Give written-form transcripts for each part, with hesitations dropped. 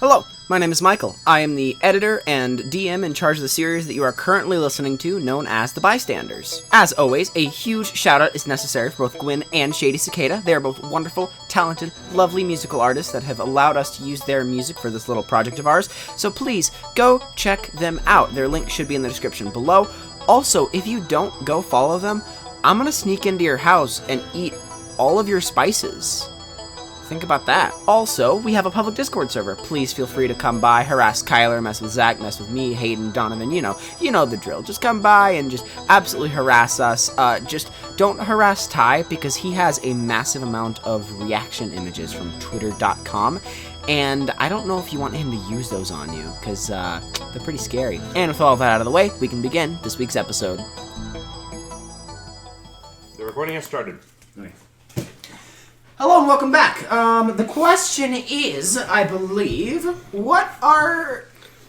Hello, my name is Michael. I am the editor and DM in charge of the series that you are currently listening to, known as The Bystanders. As always, a huge shout-out is necessary for both Gwinn and Shady Cicada. They are both wonderful, talented, lovely musical artists that have allowed us to use their music for this little project of ours, so please, go check them out. Their link should be in the description below. Also, if you don't go follow them, I'm gonna sneak into your house and eat all of your spices. Think about that. Also, we have a public Discord server. Please feel free to come by, harass Kyler, mess with Zach, mess with me, Hayden, Donovan, you know the drill. Just come by and just absolutely harass us. Just don't harass Ty because he has a massive amount of reaction images from twitter.com. And I don't know if you want him to use those on you because they're pretty scary. And with all of that out of the way, we can begin this week's episode. The recording has started. Okay. Hello and welcome back. The question is, I believe,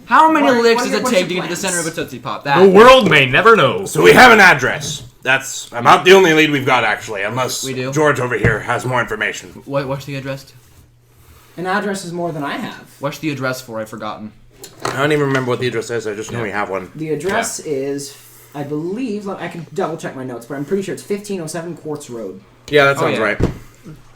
how many licks does it take to get to the center of a Tootsie Pop? The world may never know. So we have an address. That's about the only lead we've got, actually, unless We do? George over here has more information. What's the address? An address is more than I have. What's the address for? I've forgotten. I don't even remember what the address is. I just know we have one. The address is, I believe, I can double check my notes, but I'm pretty sure it's 1507 Quartz Road. Yeah, that sounds right.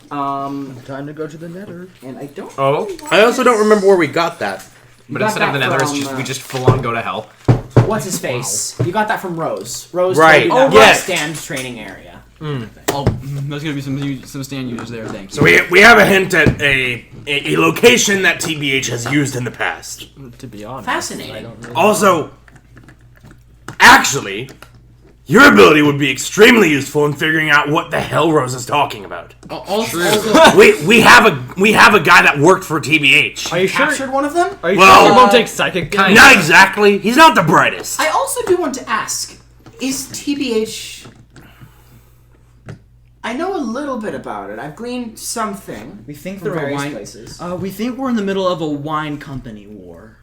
Time to go to the Nether. And I don't. Oh, I also don't remember where we got that. but instead of the Nether, we just full on go to hell. What's his face? Wow. You got that from Rose. Rose Right. told you that Yes. stand training area. Oh, there's gonna be some stand users there. Thank you. So we have a hint at a location that TBH has used in the past. To be honest, Fascinating. I don't really Also, actually, your ability would be extremely useful in figuring out what the hell Rose is talking about. Also, we have a guy that worked for TBH. Are you sure? Captured one of them? Are you Well, sure you won't take psychic? Kind Not exactly. He's not the brightest. I also do want to ask, is TBH... I know a little bit about it. I've gleaned something we think from they're a various wine. places. We think we're in the middle of a wine company war.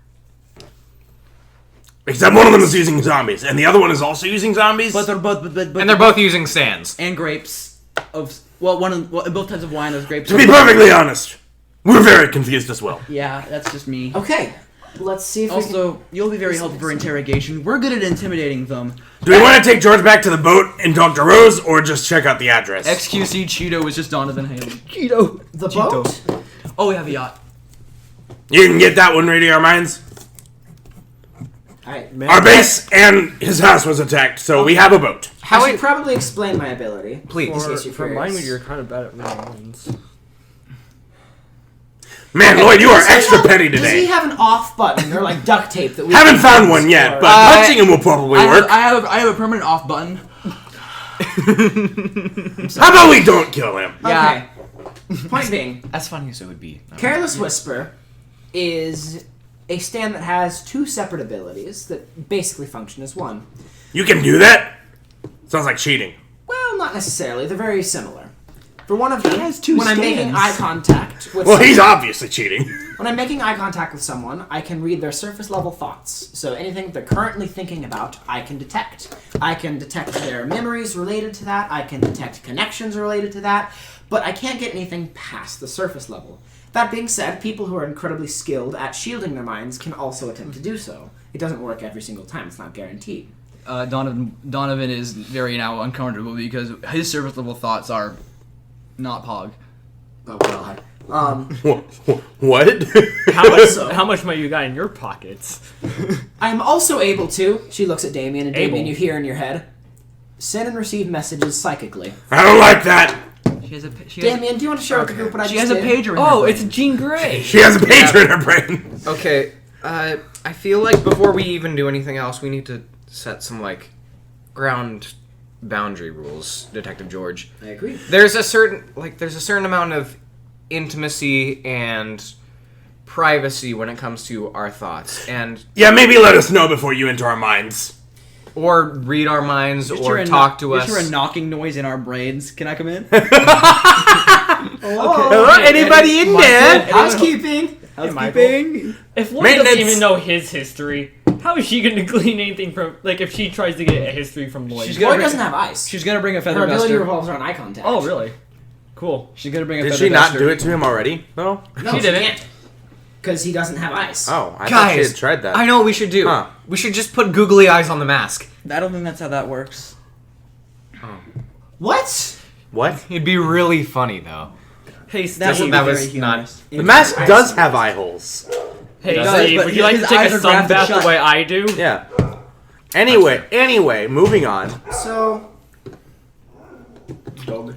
Except one of them is using zombies, and the other one is also using zombies. But they're both, and they're both using sands. and grapes of both types of wine. Those grapes. To be perfectly honest, we're very confused as well. Yeah, that's just me. Okay, let's see if Also, you'll be very helpful for interrogation. We're good at intimidating them. Do we want to take George back to the boat and talk to Rose, or just check out the address? XQC Cheeto is just Donovan Haley. Cheeto. the boat? Oh, we have a yacht. You can get that one reading our minds. Our base and his house was attacked, so we have a boat. I should probably explain my ability. Please. in case you're For mine, curious. you're kind of bad at reading minds. Man, Lloyd, you are Does he extra have- petty Does he today. have an off button or like duct tape that we Haven't can found use one yet, for- but punching him will probably work. I have a permanent off button. How about we don't kill him? Yeah. Okay. Point being, As funny as it would be. Careless Whisper is a stand that has two separate abilities that basically function as one. You can do that? Sounds like cheating. Well, not necessarily. They're very similar. For one of them, has two when I'm making stands. eye contact with Well, he's someone, obviously cheating. when I'm making eye contact with someone, I can read their surface level thoughts. So anything they're currently thinking about, I can detect. I can detect their memories related to that. I can detect connections related to that. But I can't get anything past the surface level. That being said, people who are incredibly skilled at shielding their minds can also attempt to do so. It doesn't work every single time. It's not guaranteed. Donovan is very now uncomfortable because his surface level thoughts are not Pog. Oh, God. What? How much might you got in your pockets? I'm also able to, she looks at Damien, and Damien, Able. you hear in your head, send and receive messages psychically. I don't like that. Damien, do you want to share with the group what I She just has a did? pager in her Oh, brain. it's Jean Grey. She has a pager in her brain. Okay, I feel like before we even do anything else, we need to set some, ground boundary rules, Detective George. I agree. There's a certain amount of intimacy and privacy when it comes to our thoughts, and Yeah, maybe let us know before you enter our minds. or read our minds, Just or hear a talk to just us. hear a knocking noise in our brains. Can I come in? Hello? Anybody in there? Housekeeping! Housekeeping. If Lloyd Maintenance. doesn't even know his history, how is she going to glean anything from, if she tries to get a history from Lloyd? She's Lloyd gonna doesn't have eyes. She's gonna bring a Her feather ability duster. revolves around eye contact. Oh, really? Cool. She's gonna bring a Did feather she not duster. do it to him already? No. No, She didn't. can't. because he doesn't have ice. Oh, I thought she Guys, had tried that. I know what we should do. Huh. We should just put googly eyes on the mask. I don't think that's how that works. What? What? It'd be really funny though. Hey, That Steve. would that be was very humorous. The mask does have eye holes. Hey, does, Steve, but would you like to his take eyes a are grafted sunbath shut. the way I do? Yeah. Anyway, moving on. So,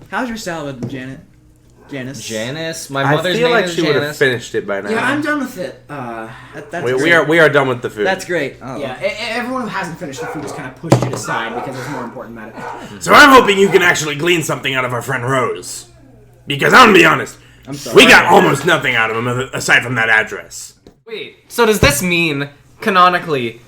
How's your salad, Janet? Janice. Janice, my I mother's feel name like is she would have Janice. finished it by now. yeah, I'm done with it. That's we great. are done with the food. That's great. Oh. Yeah, everyone who hasn't finished the food just kind of pushed it aside because there's more important matters. So I'm hoping you can actually glean something out of our friend Rose. Because I'm gonna be honest, I'm sorry. we got almost nothing out of him aside from that address. Wait, so does this mean, canonically,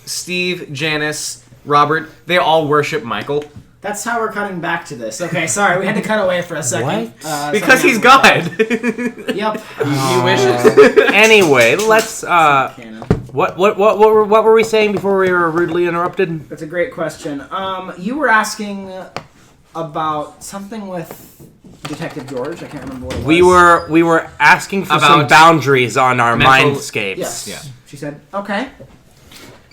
Steve, Janice, Robert, they all worship Michael? That's how we're cutting back to this. Okay, sorry, we had to cut away for a second. Because he's God. God. Yep. He wishes. Anyway, let's Canon. what were we saying before we were rudely interrupted? That's a great question. You were asking about something with Detective George. I can't remember what it was. We were asking for some About boundaries on our mental- mindscapes. Yes. Yeah. She said, okay.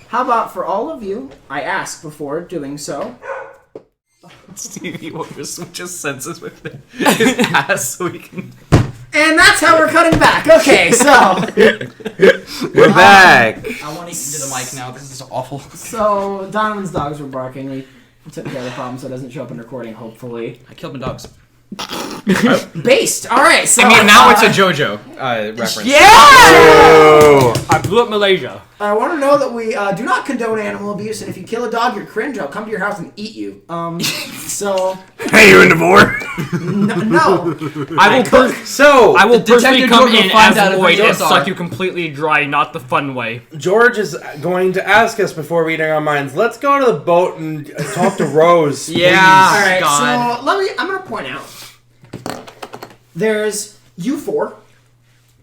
How about for all of you, I asked before doing so. Steve, you want to switch his senses with his ass so we can... And that's how we're cutting back. Okay, so. We're back. I want to To the mic now. This is awful. So, Donovan's dogs were barking. We took care of the problem so it doesn't show up in recording, hopefully. I killed my dogs. Based! Alright, so. I mean, now it's a JoJo reference. Yeah! Oh. I blew up Malaysia. I want to know that we do not condone animal abuse, and if you kill a dog, you're cringe. I'll come to your house and eat you. So. Hey, you in the board? No. I will personally Detective come George will in find as out if Lloyd we and don't suck are. you completely dry, not the fun way. George is going to ask us before reading our minds. Let's go to the boat and talk to Rose. Yeah. Alright, God. so I'm going to point out. There's you four,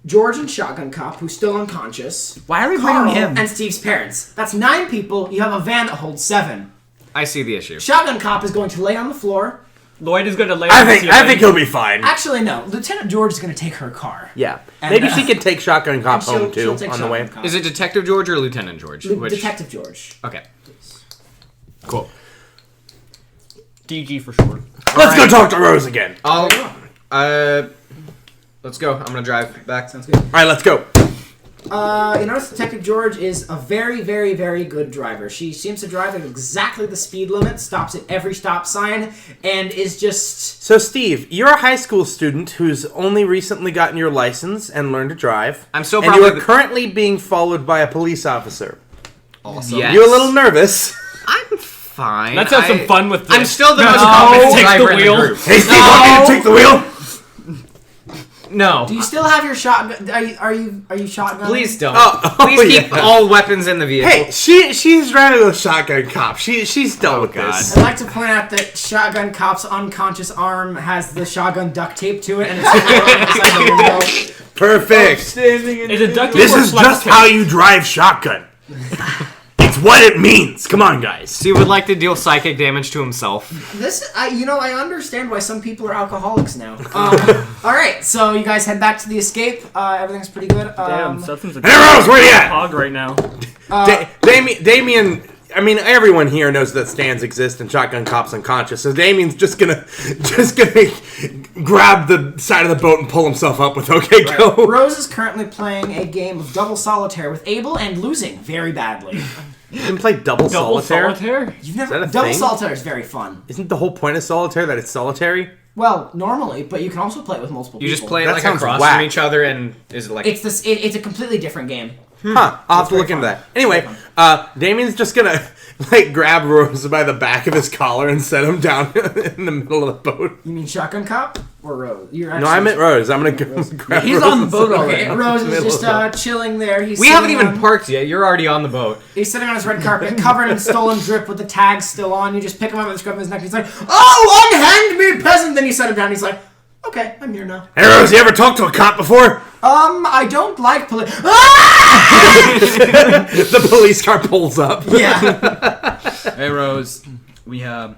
George and Shotgun Cop, who's still unconscious. Why are we Carl bringing him? and Steve's parents. That's 9 people. You have a van that holds 7. I see the issue. Shotgun Cop is going to lay on the floor. Lloyd is going to lay I on the think ceiling. he'll be fine. Actually, no. Lieutenant George is going to take her car. Yeah. And, Maybe she can take Shotgun Cop she'll- home she'll too take on the way. Shotgun Cop. Is it Detective George or Lieutenant George? Detective George. Okay. Cool. DG for short. Let's go talk to Rose again. Let's go. I'm gonna drive back. Sounds good. All right, let's go. You notice Detective George is a very, very, very good driver. She seems to drive at exactly the speed limit, stops at every stop sign, and is just... So, Steve, you're a high school student who's only recently gotten your license and learned to drive. I'm still and probably you are currently being followed by a police officer. Awesome. Yes. You're a little nervous. I'm fine. Let's have some fun with this. I'm still the No, most confident take driver the in the wheel. group. Hey, Steve, want me to take the wheel? No. Do you still have your shotgun? Are you shotgun? Please don't. Oh, Please keep yeah. all weapons in the vehicle. Hey, she's driving with Shotgun Cop. She's dealt with this. I'd like to point out that Shotgun Cop's unconscious arm has the shotgun duct tape to it, and it's outside the window. Perfect. Is it duct tape This or is flex just tape? how you drive shotgun. It's what it means. Come on, guys. Steve would like to deal psychic damage to himself. I understand why some people are alcoholics now. All right, so you guys head back to the escape. Everything's pretty good. Damn, Sutton's a Hey, Rose, where you at? hog right now. Damien, I mean, everyone here knows that stands exist and Shotgun Cop's unconscious, so Damien's just gonna grab the side of the boat and pull himself up with OK Go. Rose is currently playing a game of double solitaire with Abel and losing very badly. You can play double Double solitaire? solitaire? You've never Is that a double thing? solitaire is very fun. Isn't the whole point of solitaire that it's solitary? Well, normally, but you can also play it with multiple You people. just play it That like sounds across whack. from each other, and is it like It's this. It's a completely different game. Huh, I'll have to very look into fun. that. Anyway, Damien's just gonna grab Rose by the back of his collar and set him down in the middle of the boat. You mean Shotgun Cop or Rose? You're No, I meant Rose. I'm gonna grab He's Rose on the and boat set him already. Okay, Rose is middle just of chilling there. we haven't even parked yet? You're already on the boat. He's sitting on his red carpet, covered in stolen drip with the tags still on. You just pick him up and scrub his neck. He's like, "Oh, unhand me, peasant!" Then you set him down. He's like, "Okay, I'm here now." Hey, Rose, you ever talked to a cop before? I don't like police. Ah! The police car pulls up. Yeah. Hey Rose, we have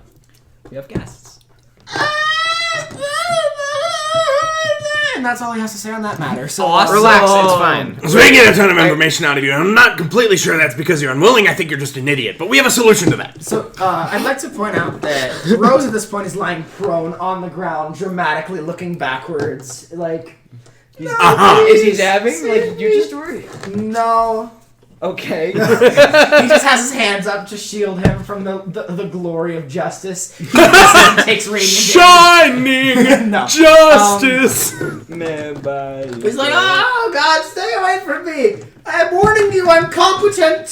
guests. and that's all he has to say on that matter. So Relax, it's fine. So we get a ton of information out of you, and I'm not completely sure that's because you're unwilling. I think you're just an idiot. But we have a solution to that. So, I'd like to point out that Rose at this point is lying prone on the ground, dramatically looking backwards. Like, Is he dabbing? Like you just were? no. Okay. He just has his hands up to shield him from the glory of justice. He takes radiant damage. Shining No. justice. Man, bye. He's like, oh God, stay away from me! I am warning you, I'm competent!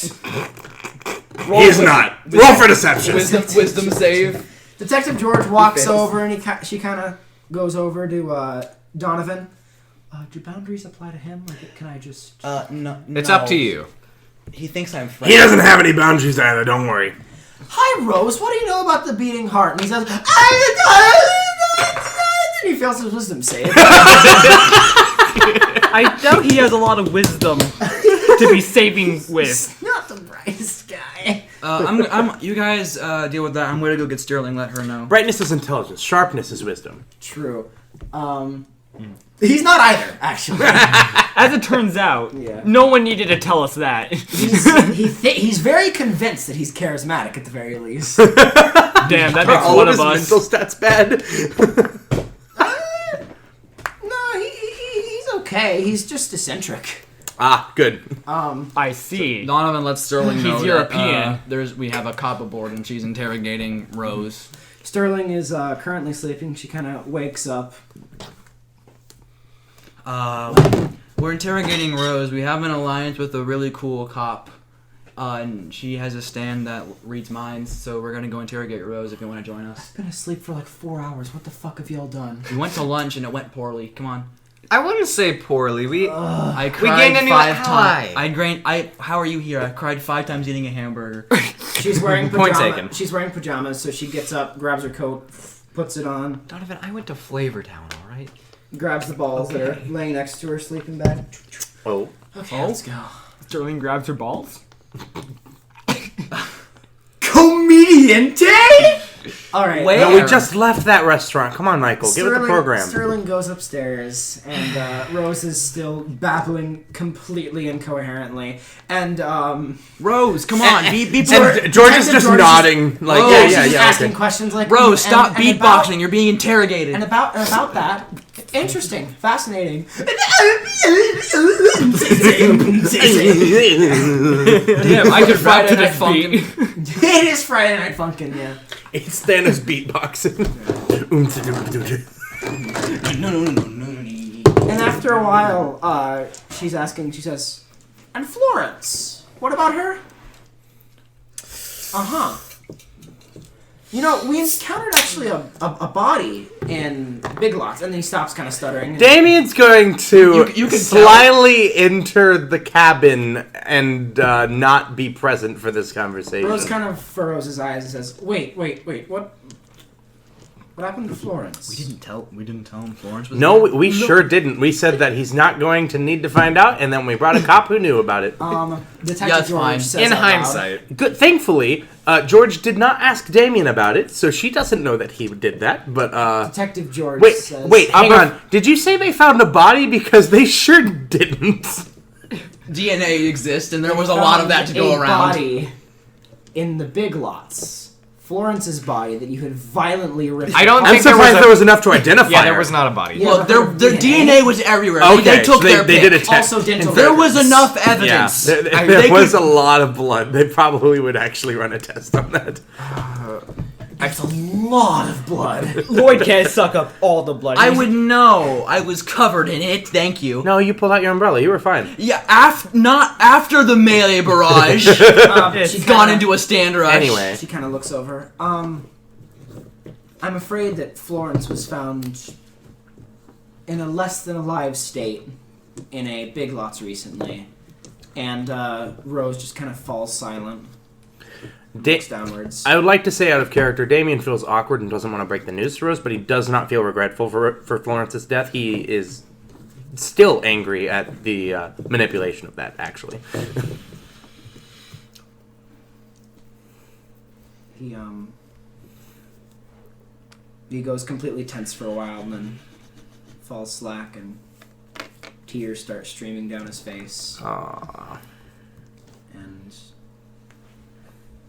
He's not. Roll for deception. Wisdom save. Detective George walks fails. over and she kind of goes over to Donovan. Do boundaries apply to him? Like, can I just... No. It's up to you. He thinks I'm friendly. He doesn't have any boundaries either. Don't worry. Hi, Rose, what do you know about the beating heart? And he says, and he fails his wisdom save. I doubt he has a lot of wisdom to be saving with. He's not the brightest guy. You guys deal with that. I'm gonna go get Sterling. Let her know. Brightness is intelligence. Sharpness is wisdom. True. He's not either, actually. As it turns out, Yeah. no one needed to tell us that. He's very convinced that he's charismatic at the very least. Damn, that makes All one of of his us. mental stats bad. No, he's okay. He's just eccentric. Ah, good. I see. Donovan lets Sterling know He's that, European. we have a cop aboard and she's interrogating Rose. Sterling is currently sleeping. She kind of wakes up. We're interrogating Rose. We have an alliance with a really cool cop, and she has a stand that reads minds. So we're gonna go interrogate Rose if you want to join us. I've been asleep for like 4 hours. What the fuck have y'all done? We went to lunch and it went poorly. Come on. I wouldn't say poorly. I We cried gained a new 5 ally. times. How are you here? I cried 5 times eating a hamburger. She's wearing Point pajamas. taken. She's wearing pajamas, so she gets up, grabs her coat, puts it on, Donovan, I went to Flavor Town, alright? grabs the balls that are laying next to her sleeping bag. Oh. Okay, let's go. Sterling grabs her balls. Comediante! Alright. Wait. No, we just left that restaurant. Come on, Michael. Get with the program. Sterling goes upstairs, and Rose is still babbling completely incoherently. And Rose, come on, be And polite. George is just nodding. Like, Oh, yeah, she's just yeah, asking okay. questions like, Rose, stop and beatboxing. You're being interrogated. And about that, interesting, fascinating. Damn, I could rap to this beat. It is Friday Night Funkin', yeah. It's Thanos beatboxing. And after a while, she's asking, she says, and Florence, what about her? Uh-huh. You know, we encountered actually a body in Big Lots, and then he stops kind of stuttering. Damien's going to You can slyly enter the cabin and not be present for this conversation. Rose kind of furrows his eyes and says, wait, what happened to Florence? We didn't tell him Florence was No, there. we sure didn't. We said that he's not going to need to find out, and then we brought a cop who knew about it. Detective Yeah, it's George fine. says In out loud, hindsight. Good. Thankfully, George did not ask Damien about it, so she doesn't know that he did that. But Detective George wait, says... hang on. Did you say they found a body? Because they sure didn't. DNA exists, and there was a lot of that to go a around. body in the Big Lots. Florence's body that you had violently ripped I don't apart. I'm surprised there was enough to identify. Yeah, there her. was not a body. Yeah. Look, their DNA was everywhere. Okay, They took so their they pick. did a test. Also dental There was records. enough Yeah, evidence. there was a lot of blood. They probably would actually run a test on that. That's a lot of blood. Lloyd can't suck up all the blood. I would know. I was covered in it. Thank you. No, you pulled out your umbrella. You were fine. Yeah, not after the melee barrage. She's Gone into a stand rush. Anyway, She kind of looks over. I'm afraid that Florence was found in a less than alive state in a Big Lots recently, and Rose just kind of falls silent, looks downwards. I would like to say out of character, Damien feels awkward and doesn't want to break the news to Rose, but he does not feel regretful for Florence's death. He is still angry at the manipulation of that, actually. He goes completely tense for a while and then falls slack and tears start streaming down his face. Aww. And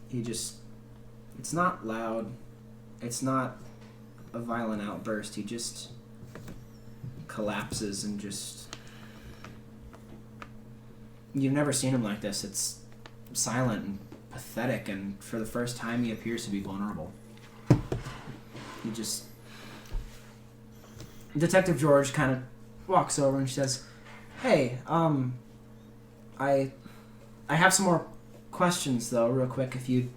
he just... It's not loud. It's not a violent outburst. He just collapses and just... You've never seen him like this. It's silent and pathetic, and for the first time he appears to be vulnerable. He just... Detective George kind of walks over and she says, "Hey, I have some more questions, though, real quick, if you..."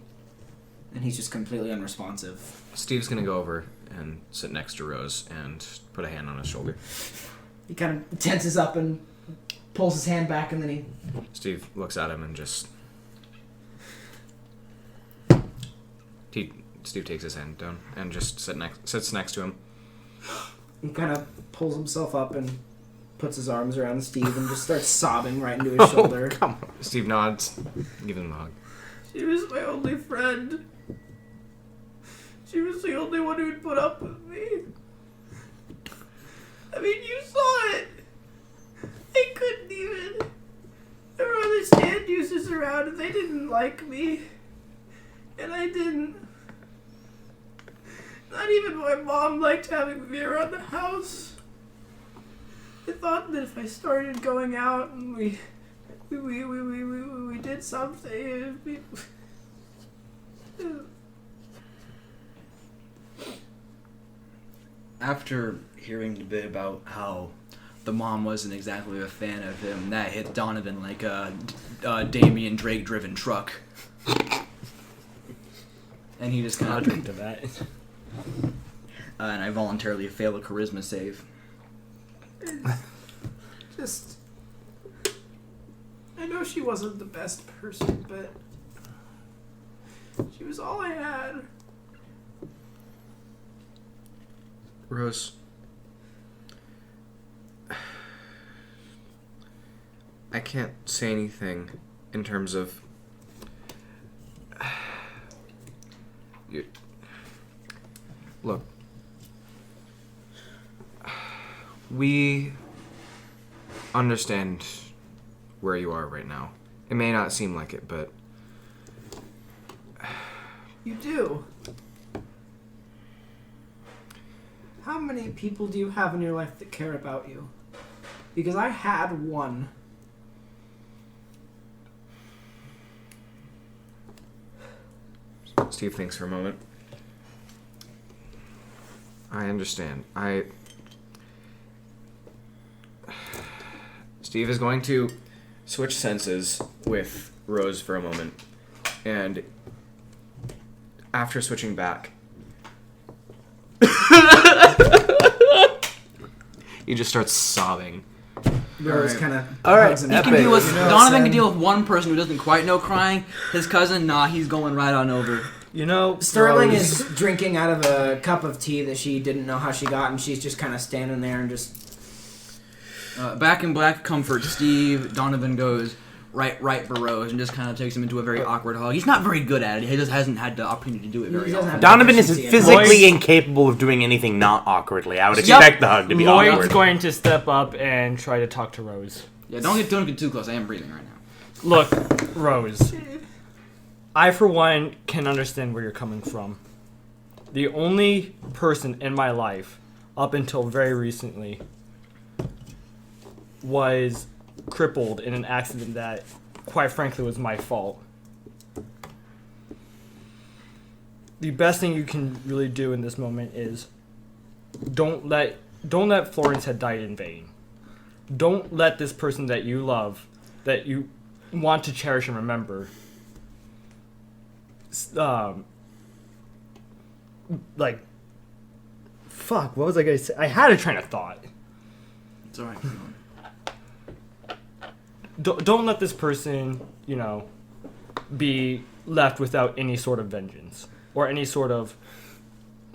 And he's just completely unresponsive. Steve's gonna go over and sit next to Rose and put a hand on his shoulder. He kind of tenses up and pulls his hand back, and then he... Steve looks at him and just... Steve takes his hand down and just sits next to him. He kind of pulls himself up and puts his arms around Steve and just starts sobbing right into his shoulder. Come on. Steve nods, gives him a hug. She was my only friend. She was the only one who'd put up with me. I mean, you saw it. I couldn't even. There were other stand users around and they didn't like me. And I didn't. Not even my mom liked having me around the house. I thought that if I started going out and we did something, After hearing a bit about how the mom wasn't exactly a fan of him, that hit Donovan like a Damian Drake-driven truck. And he just kind I'll of... drink to that. and I voluntarily fail a charisma save. just... I know she wasn't the best person, but she was all I had. Rose. I can't say anything in terms of... Look. We understand where you are right now. It may not seem like it, but... You do. How many people do you have in your life that care about you? Because I had one. Steve thinks for a moment. I understand. Steve is going to switch senses with Rose for a moment. And after switching back, he just starts sobbing. Rose kind of... All right, He can deal with, Donovan can deal with one person who doesn't quite know crying. His cousin, nah, he's going right on over. You know, Sterling Rose, is drinking out of a cup of tea that she didn't know how she got, and she's just kind of standing there and just... Back in black comfort, Steve, Donovan goes right for Rose and just kind of takes him into a very awkward hug. He's not very good at it. He just hasn't had the opportunity to do it very doesn't often. have Donovan is Efficiency. physically Lloyd- incapable of doing anything not awkwardly. I would Yep. expect the hug to be Lloyd's awkward. going to step up and try to talk to Rose. Yeah, don't get too close. I am breathing right now. Look, Rose, I for one can understand where you're coming from. The only person in my life, up until very recently, was crippled in an accident that, quite frankly, was my fault. The best thing you can really do in this moment is don't let Florence had died in vain. Don't let this person that you love, that you want to cherish and remember, fuck, what was I gonna say? I had a train of thought. It's alright. Don't let this person, be left without any sort of vengeance. Or any sort of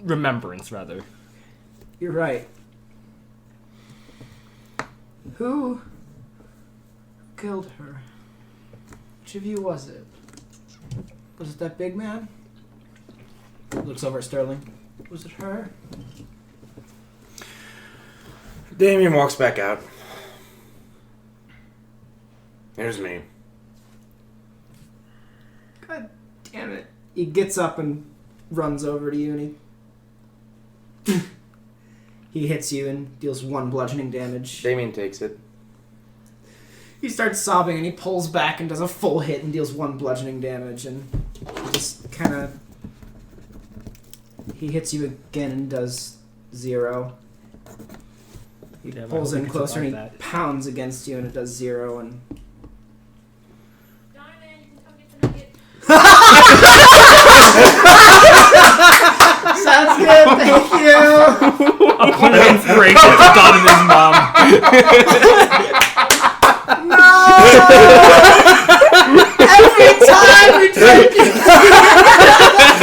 remembrance, rather. You're right. Who killed her? Which of you was it? Was it that big man? Looks over at Sterling. Was it her? Damien walks back out. There's me. God damn it. He gets up and runs over to you and he hits you and deals 1 bludgeoning damage. Damien takes it. He starts sobbing and he pulls back and does a full hit and deals 1 bludgeoning damage and just kind of... He hits you again and does 0. He pulls in closer and he pounds against you and it does 0 and... Sounds good, thank you! Upon an inspiration to Donovan's mom. No! Every time we try to...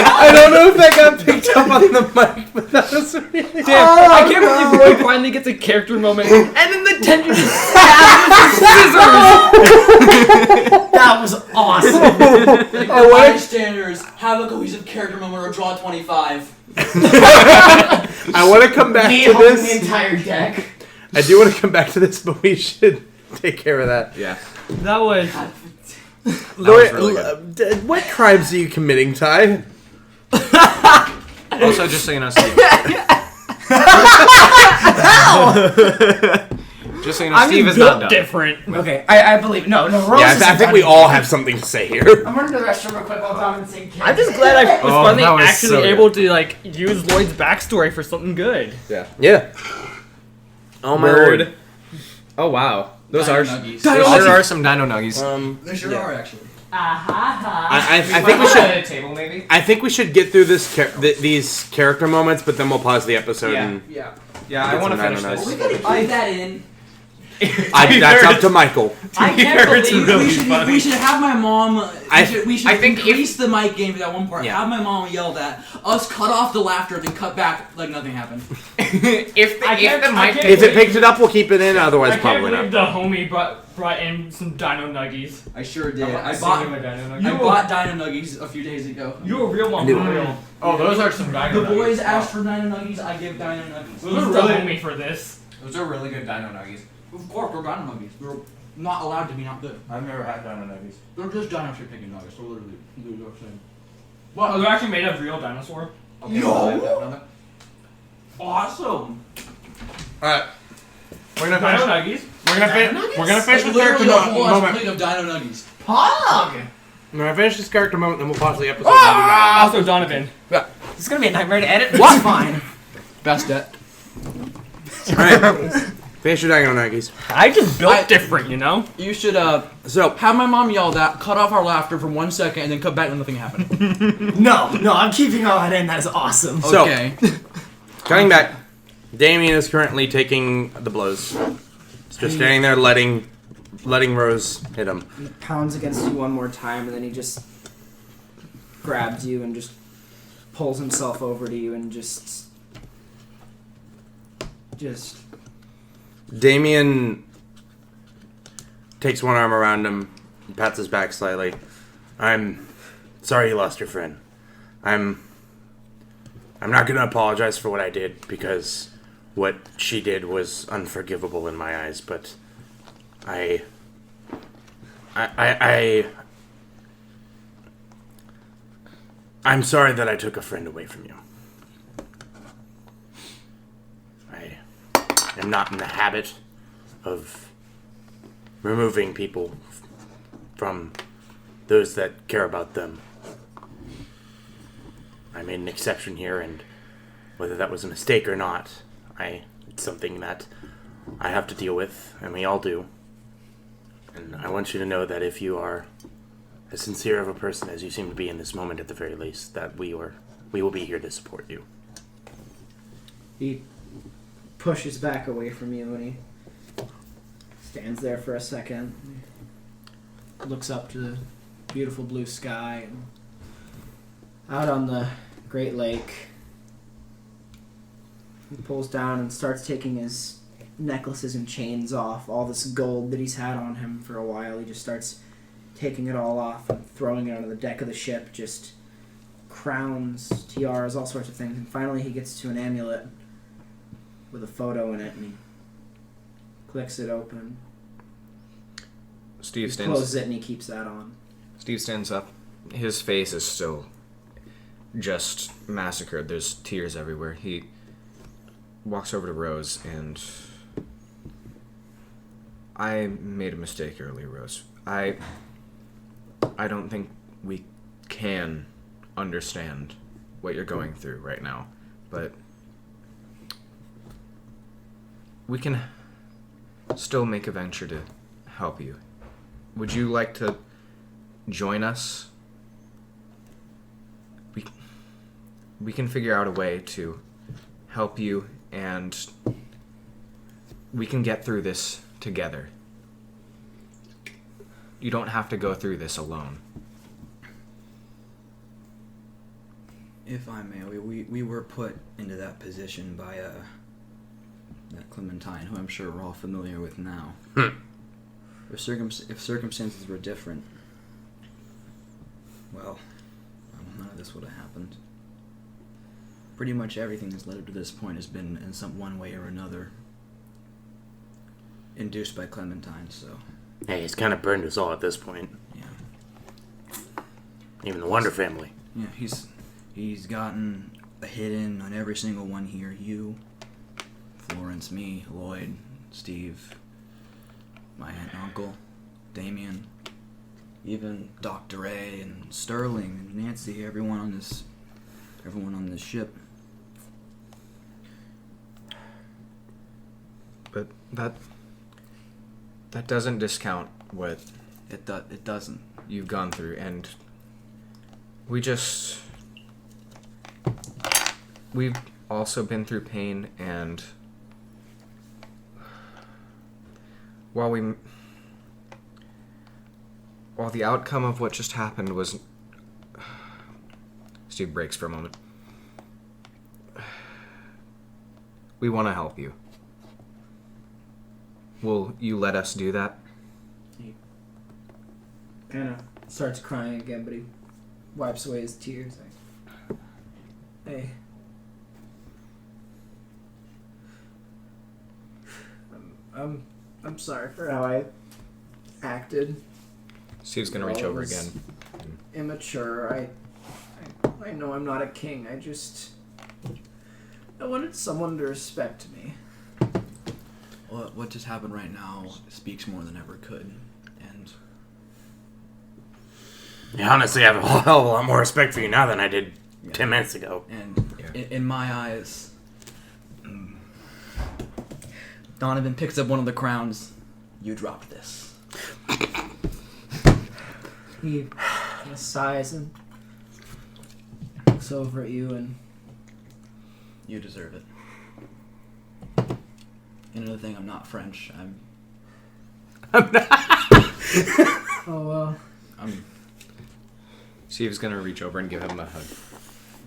I don't know if that got picked up on the mic, but that was really... Damn, I can't believe Roy finally gets a character moment, and then the tension just scissors. That was awesome! The bystanders have a cohesive character moment or draw 25. I want to come back Me to holding this. the entire deck. I do want to come back to this, but we should take care of that. Yeah. That was... Lloyd, really what crimes are you committing, Ty? Also, just so you know, Steve. Just so you know, Steve is not done. different. Okay, I believe... No, Rose Yeah, isn't I think done we yet. all have something to say here. I'm running to the restroom real quick while Donovan's taking care I'm of just it. glad I was Oh, finally that was actually so good. able to like use Lloyd's backstory for something good. Yeah. Yeah. Oh my Word. lord. Oh wow. Those Dino are nuggies. there sure are some dino nuggies. There sure are, actually. I think we should. At a table, maybe. I think we should get through this these character moments, but then we'll pause the episode. Yeah. And Yeah. Yeah, I Get want to some finish dino this. We gotta keep that in. that's up to Michael. I can't It's believe really we should, funny. we should have my mom. We should I think if- increase the mic game for that one part. Yeah. Have my mom yell that. Us cut off the laughter, then cut back like nothing happened. if the I can't mic If it picked it up, we'll keep it in. Otherwise, I can't probably believe not. the homie brought in some dino nuggies. I sure did. I Singing bought. with dino I nuggies. bought Dino Nuggies a few days ago. You a real one, for real. Oh, those are some dino The boys asked for Dino Nuggies. I give Dino Nuggies. Who's the homie for this? Those are really good dino nuggies. Of course, they're Dino Nuggies. They're not allowed to be not good. I've never had dino nuggies. They're just dino shit chicken nuggets. They're literally the same. Oh, they're actually made of real dinosaur? No. Awesome. All right. We're gonna Dino finish. nuggies? We're gonna finish Like the character literally a whole ass moment. plate of Dino Nuggies. Pog! We're gonna finish this character moment, then we'll pause the episode. Also Donovan. This is gonna be a nightmare to edit, but it's fine. Best debt. All right. Finish your dino nuggies. I just built different, you know? You should So have my mom yell that, cut off our laughter for 1 second, and then cut back when nothing happened. No, I'm keeping all that in. That is awesome. So- Okay. cutting back, Damien is currently taking the blows. He's just standing there, letting Rose hit him. He pounds against you one more time, and then he just grabs you and just pulls himself over to you and just Damien takes one arm around him, and pats his back slightly. I'm sorry you lost your friend. I'm not gonna apologize for what I did because what she did was unforgivable in my eyes, but I'm sorry that I took a friend away from you. I am not in the habit of removing people from those that care about them. I made an exception here, and whether that was a mistake or not, it's something that I have to deal with, and we all do. And I want you to know that if you are as sincere of a person as you seem to be in this moment, at the very least, that we will be here to support you. he pushes back away from you and he stands there for a second. Looks up to the beautiful blue sky and out on the Great Lake. He pulls down and starts taking his necklaces and chains off. All this gold that he's had on him for a while, he just starts taking it all off and throwing it onto the deck of the ship. Just crowns, tiaras, all sorts of things. And finally he gets to an amulet with a photo in it, and he clicks it open. Steve He stands. closes it and he keeps that on. Steve stands up. His face is still just massacred. There's tears everywhere. He walks over to Rose and... I made a mistake earlier, Rose. I don't think we can understand what you're going through right now, but we can still make a venture to help you. Would you like to join us? We can figure out a way to help you, and we can get through this together. You don't have to go through this alone. If I may, we were put into that position by that Clementine, who I'm sure we're all familiar with now. If circumstances were different, well, none of this would have happened. Pretty much everything that's led up to this point has been, in some one way or another, induced by Clementine. So, Hey, he's kind of burned us all at this point. yeah, Even the Wonder family. yeah, he's gotten a hit in on every single one here. You, Florence, me, Lloyd, Steve, my aunt and uncle, Damien, even Dr. A and Sterling and Nancy, everyone on this ship. But that doesn't discount what It doesn't. you've gone through, and we've also been through pain, and while the outcome of what just happened was... Steve breaks for a moment. We want to help you. Will you let us do that? He kind of starts crying again, but he wipes away his tears. Hey. I'm sorry for how I acted. Steve's gonna reach Well, it over was again. Immature. I know I'm not a king. I wanted someone to respect me. What just happened right now speaks more than ever could, and Yeah, honestly, I have a hell of a lot more respect for you now than I did 10 minutes ago. in my eyes, Donovan picks up one of the crowns. You dropped this. He sighs and looks over at you and... You deserve it. Another thing, I'm not French. Oh, Steve's gonna reach over and give him a hug.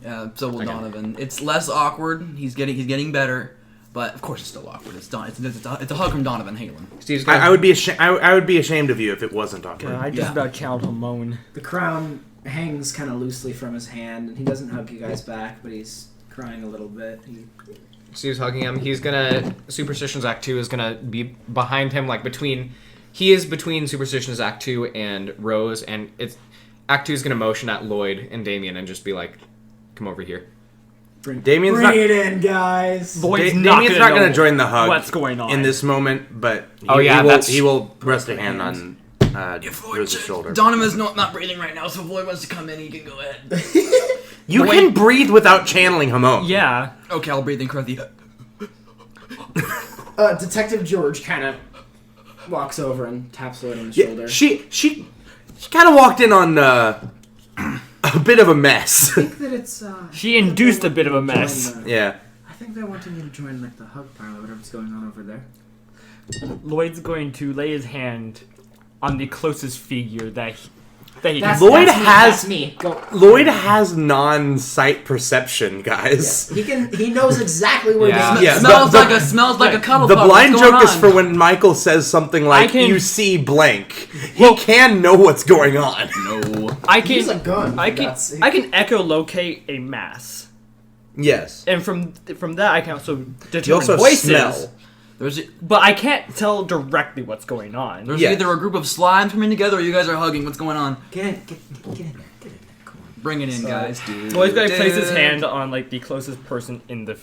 Yeah, so will Okay. Donovan. It's less awkward. He's getting better, but of course it's still awkward. It's a hug from Donovan Halen. Steve's gonna... I would be ashamed of you if it wasn't awkward. I just Yeah. about channeled a moan. the crown hangs kind of loosely from his hand, and he doesn't hug you guys back, but he's crying a little bit. Steve's hugging him. He's gonna... Superstitions Act 2 is gonna be behind him, like between... He is between Superstitions Act 2 and Rose, and it's... Act 2 is gonna motion at Lloyd and Damien and just be like, come over here. Damien's Bring not... it in, guys! Lloyd's Damien's not know going to join the hug what's going on in this moment, but he will rest a hand on Rose's shoulder. Donovan's not breathing right now, so if Lloyd wants to come in, he can go ahead. You can breathe without channeling Hamon. Yeah. Okay, I'll breathe in correctly. Detective George kind of walks over and taps Lloyd on the shoulder. She kind of walked in on a bit of a mess. I think that it's... She induced a bit of a mess. Yeah. I think they're wanting you to join like the hug parlor, whatever's going on over there. Lloyd's going to lay his hand on the closest figure that he That's me. Go. Lloyd has non-sight perception, guys. He knows exactly where Yeah. this Yeah, Smells like a cuddle The pup. blind What's going joke is on? for when Michael says something like, you see blank. He can know what's going on. No. Use a gun. I can echolocate a mass, Yes. and from that I can also determine You also voices. smell. But I can't tell directly what's going on. There's either a group of slimes swimming together or you guys are hugging. What's going on? Get in there. Come on. Bring it in, guys. Lloyd's gonna place his hand on like the closest person in the.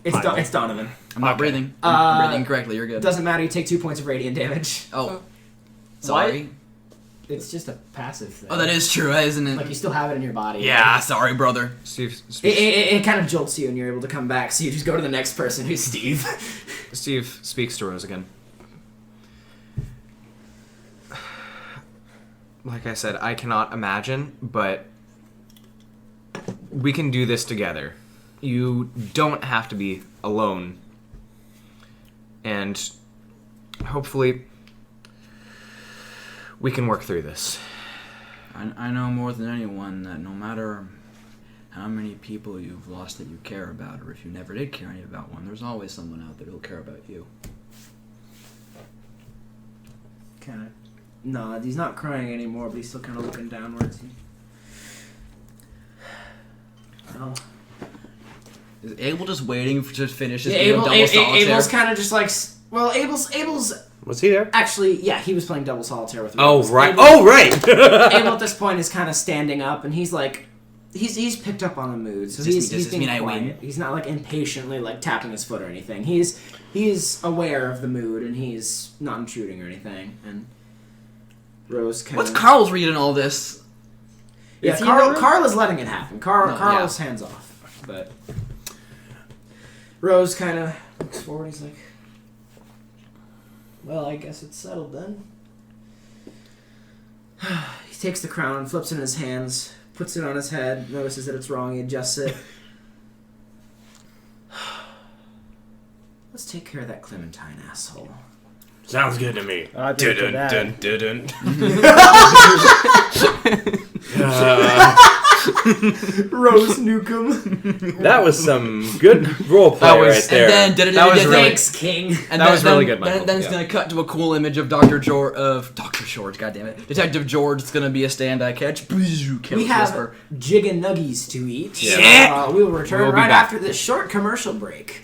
It's Donovan. I'm not breathing. I'm breathing correctly. You're good. Doesn't matter. You take 2 points of radiant damage. Oh, sorry. It's just a passive thing. Oh, that is true, isn't it? Like you still have it in your body. Yeah, sorry, brother. Steve It kind of jolts you, and you're able to come back. So you just go to the next person, who's Steve. Steve speaks to Rose again. Like I said, I cannot imagine, but we can do this together. You don't have to be alone. And hopefully we can work through this. I know more than anyone that no matter how many people you've lost that you care about, or if you never did care about one, there's always someone out there who'll care about you. Kind of. No, he's not crying anymore, but he's still kind of looking downwards. Oh. Is Abel just waiting to finish his Yeah, game of double solitaire? Abel's kind of just like. Well, Abel's. Was he there? Actually, yeah, he was playing double solitaire with Oh, Rose. right. Abel, Abel at this point is kind of standing up, and he's like. He's picked up on the mood, so Does he's this being mean I quiet. win? He's not like impatiently like tapping his foot or anything. He's aware of the mood, and he's not intruding or anything. And Rose kind What's of. Carl's reading all this? Yeah, Is he in the room? Carl is letting it happen. Carl's yeah. hands off, but Rose kind of looks forward. He's like, "Well, I guess it's settled then." He takes the crown and flips it in his hands, puts it on his head, notices that it's wrong, he adjusts it. Let's take care of that Clementine asshole. Sounds good to me. I think for that. Rose Newcomb. That was some good roleplay right there. And then That was really- Thanks, King. And That was really good, Michael. Then it's Yeah. gonna cut to a cool image of Dr. George, goddammit. Detective George. It's gonna be a stand-eye catch. We have Jigga Nuggies to eat. Yeah. We will return We'll be right back. after this short commercial break.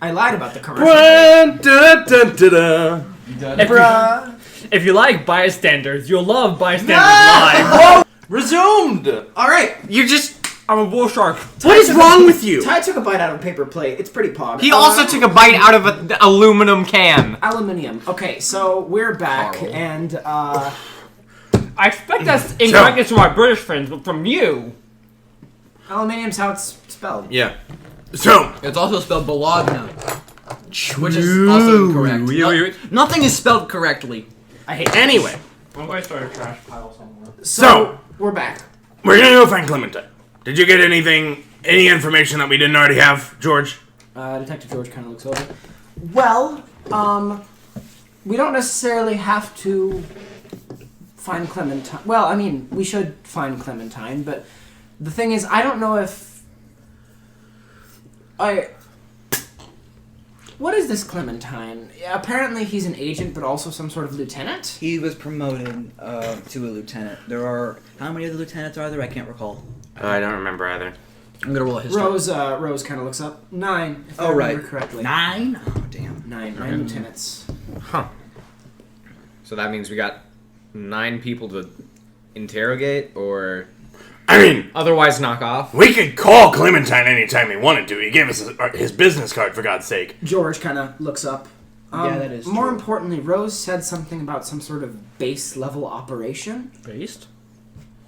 I lied about the commercial. Dun, dun, dun, dun, dun. If you like Bystanders, you'll love Bystanders Live. Resumed! Alright. You just... I'm a bull shark. What is wrong with you? Ty took a bite out of a paper plate. It's pretty pog. He also took a bite out of an aluminum can. Aluminium. Okay, so we're back, Carl. and I expect that's incorrect from my British friends, but from you. aluminium's how it's spelled. Yeah. So, It's also spelled Bologna, which is also incorrect. Nothing is spelled correctly. I hate that. anyway, I'm going to start a trash pile somewhere. So- we're back. we're gonna go find Clementine. Did you get any information that we didn't already have, George? Detective George kind of looks over. Well, we don't necessarily have to find Clementine. Well, I mean, we should find Clementine, but the thing is, I don't know if What is this Clementine? Apparently he's an agent, but also some sort of lieutenant? He was promoted to a lieutenant. There are... How many other lieutenants are there? I can't recall. I don't remember either. I'm gonna roll a history. Rose kind of looks up. 9, if I remember correctly. 9? Oh, damn. 9 lieutenants. Huh. So that means we got 9 people to interrogate, or I mean, otherwise knock off? we could call Clementine anytime he wanted to. He gave us his business card, for God's sake. George kind of looks up. Yeah, that is More true. importantly, Rose said something about some sort of base level operation Based?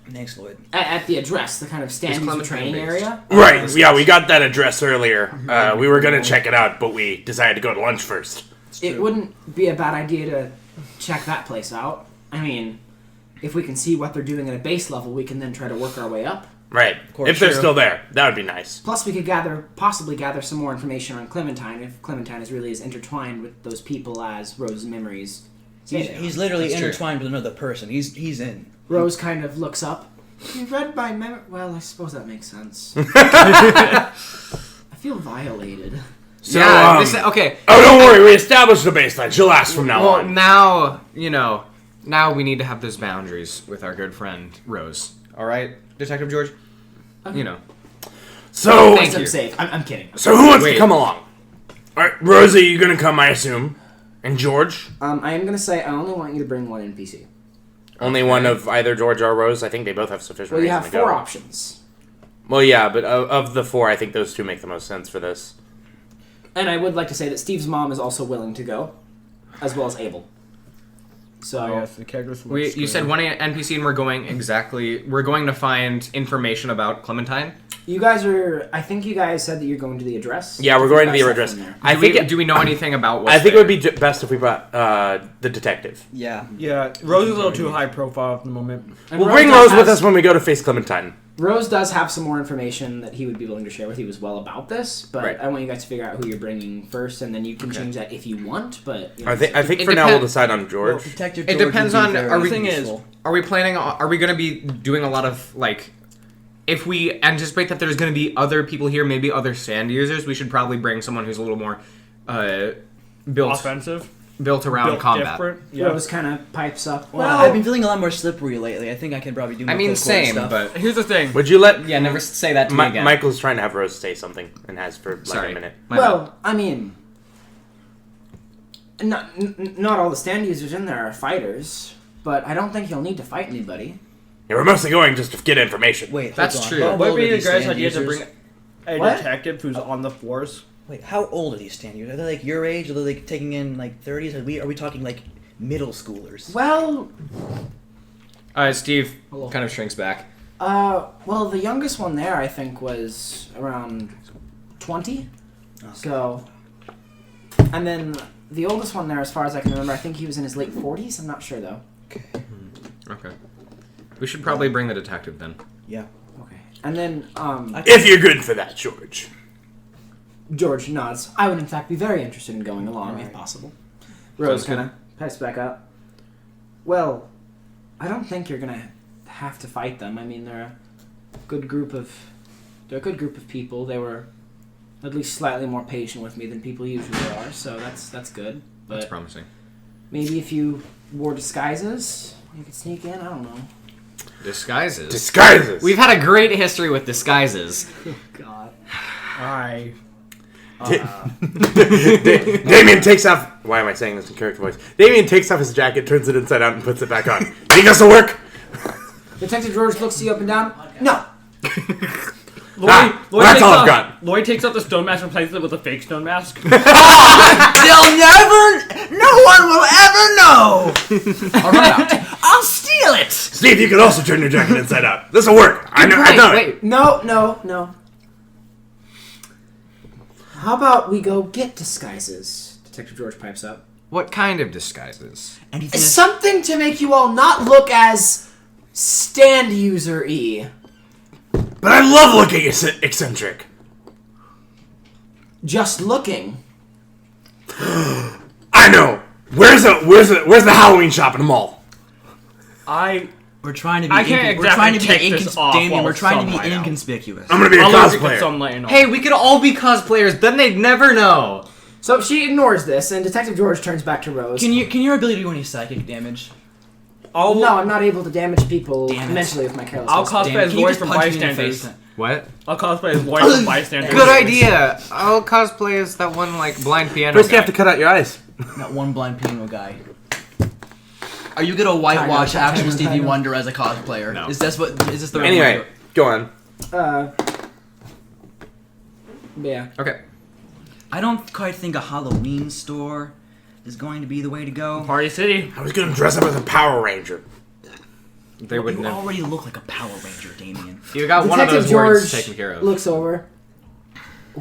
Thanks, Lloyd. at the address, the kind of stand user Clementine training based? area. Right, yeah, we got that address earlier. We were gonna check it out, but we decided to go to lunch first. It wouldn't be a bad idea to check that place out. I mean, if we can see what they're doing at a base level, we can then try to work our way up. Right, course, if they're sure. still there, that would be nice. Plus, we could possibly gather some more information on Clementine if Clementine is really as intertwined with those people as Rose's memories. He's literally That's true. intertwined with another person. He's in. Rose kind of looks up. You read my memory. Well, I suppose that makes sense. I feel violated. So, Yeah, okay. Oh, don't worry, we established the baseline. She'll ask from now Well, on. now, now we need to have those boundaries with our good friend, Rose. All right, Detective George? Okay. So, Thank I'm you. safe. I'm kidding. so who wants Wait. to come along? Alright, Rosie, you gonna come, I assume? And George? I am going to say I only want you to bring one NPC. Only one of either George or Rose? I think they both have sufficient Well, you reason have to 4 go. options. Well, yeah, but of the 4, I think those 2 make the most sense for this. And I would like to say that Steve's mom is also willing to go, as well as Abel. So, yes, the characters. You said one NPC, and we're going to find information about Clementine. you guys are. I think you guys said that you're going to the address. Yeah, we're going to the That's address. from there. I think Do we know anything about what's I think it there? would be best if we brought the detective. Yeah. Yeah, Rose is a little too high profile at the moment. And We'll bring does Rose with have- us when we go to face Clementine. Rose does have some more information that he would be willing to share with you as well about this, but Right. I want you guys to figure out who you're bringing first, and then you can change that if you want. But you know, I think It for now we'll depend- decide on George. Detective It George depends would be on- very are we- thing is- useful. Are we planning? Are we going to be doing a lot of like? If we anticipate that there's going to be other people here, maybe other stand users, we should probably bring someone who's a little more built Offensive, around built combat. different. Yeah. Rose kind of pipes up. Well, I've been feeling a lot more slippery lately. I think I can probably do more I mean, full court same, stuff. but Here's the thing. Would you let... yeah, never say that to me again. Michael's trying to have Rose say something and has for like Sorry. a minute. My bad. Well, I mean, not all the stand users in there are fighters, but I don't think you'll need to fight anybody. Yeah, we're mostly going just to get information. Wait, That's hold on. true. How Would it old be are a these great stand idea to users? bring a What? detective who's on the force? Wait, how old are these stand users? Are they like your age? Are they like taking in like 30s? Are we talking like middle schoolers? Well, Steve Hello. kind of shrinks back. well, the youngest one there I think was around 20. Okay. So, and then the oldest one there, as far as I can remember, I think he was in his late 40s. I'm not sure though. Okay. We should probably bring the detective then. Yeah. Okay. And then If you're good for that, George. George nods. I would in fact be very interested in going along if Alright. possible. Rose Sounds good. kind of pipes back up. Well, I don't think you're gonna have to fight them. I mean, they're a good group of people. They were at least slightly more patient with me than people usually are, so that's good. That's But promising. maybe if you wore disguises, you could sneak in. I don't know. Disguises. Disguises! We've had a great history with disguises. God. I. Damien takes off... Why am I saying this in character voice? Damien takes off his jacket, turns it inside out, and puts it back on. Think this will work? Detective George looks you up and down. No. Lloyd that's takes all I've off- got. Lloyd takes out the stone mask and replaces it with a fake stone mask. They'll never. No one will ever know. I'll run out. I'll steal it. Steve, you can also turn your jacket inside out. This will work. I've done it. Wait. No. How about we go get disguises? Detective George pipes up. What kind of disguises? Anything? Something to make you all not look as stand user-y. But I love looking eccentric. Just looking. I know. Where's the Halloween shop in the mall? We're trying to be. I can't we're trying to exactly be take this off Damien, while we're trying to be sunlight out. inconspicuous. I'm gonna be a Allergic to cosplayer. sunlight and all. Hey, we could all be cosplayers. Then they'd never know. So she ignores this, and Detective George turns back to Rose. Can your ability do any psychic damage? No, I'm not able to damage people Damn it. mentally with my carelessness. I'll cosplay Damn, as can you Lloyd just from punch me in the Bystanders. face? What? I'll cosplay as Lloyd from Bystanders. Good idea. I'll cosplay as that one like blind piano First, you guy. have to cut out your eyes. That one blind piano guy. Are you gonna whitewash actual Stevie Wonder as a cosplayer? No. Is this the Anyway, go on. Yeah. Okay. I don't quite think a Halloween store is going to be the way to go. Party City. I was gonna dress up as a Power Ranger. They You wouldn't have. already look like a Power Ranger, Damien. You got one of Detective those George words taken care of. looks over.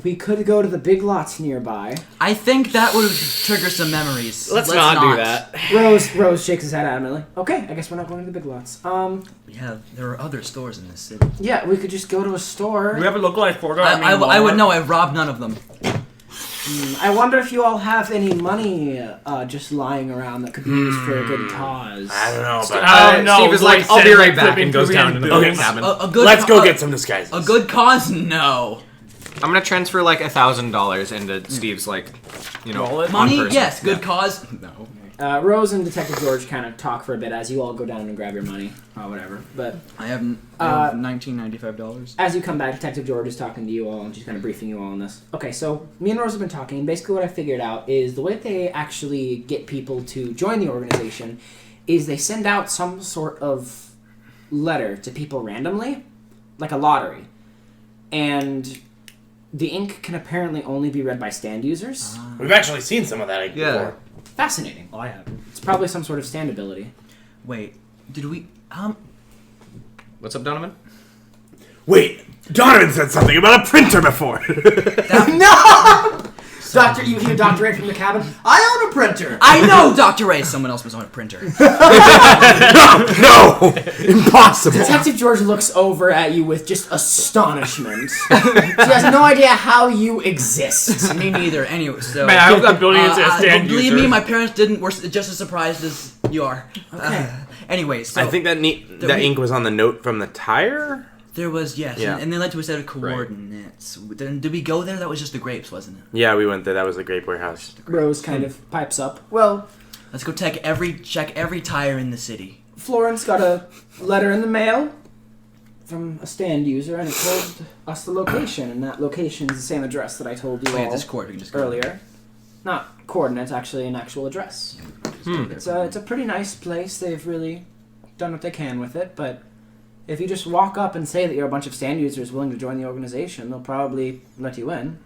We could go to the big lots nearby. I think that would trigger some memories. Let's not do that. Rose shakes his head adamantly. Okay, I guess we're not going to the big lots. Yeah, there are other stores in this city. Yeah, we could just go to a store. Do we have a lookalike for I would know. I've robbed none of them. I wonder if you all have any money just lying around that could be used for a good cause. I don't know, but Oh, no, Steve is Lloyd like, I'll be said right we're back, flipping and goes through down the to the buildings. cabin. A good let's go get some disguises. A good cause? No. I'm gonna transfer like $1,000 into Steve's like, Wallet? on Money? person. Yes. Good cause? No. Rose and Detective George kind of talk for a bit as you all go down and grab your money or whatever. But I have $19.95. as you come back, Detective George is talking to you all and she's kind of briefing you all on this. Okay, so me and Rose have been talking, and basically what I figured out is the way that they actually get people to join the organization is they send out some sort of letter to people randomly, like a lottery. And the ink can apparently only be read by stand users. We've actually seen some of that before. Fascinating. I haven't. It's probably some sort of stand ability. Wait, did we... What's up, Donovan? Wait, Donovan said something about a printer before. No! Doctor, you hear Dr. Ray from the cabin? I own a printer! I know Dr. Ray. Someone else was on a printer. No! Impossible! Detective George looks over at you with just astonishment. She has no idea how you exist. Me neither. Anyway, so... Man, I hope that building is a stand believe user. me, my parents were just as surprised as you are. Okay. Anyway, so... I think that ink was on the note from the tire? There was, yes. Yeah. And they led to a set of coordinates. Then, did we go there? That was just the grapes, wasn't it? Yeah, we went there. That was the grape warehouse. Rose kind of pipes up. Well, Let's go check every tire in the city. Florence got a letter in the mail from a stand user, and it told us the location, and that location is the same address that I told you Wait, all this court, we can just go earlier. Not coordinates, actually an actual address. It's a pretty nice place. They've really done what they can with it, but if you just walk up and say that you're a bunch of stand users willing to join the organization, they'll probably let you in.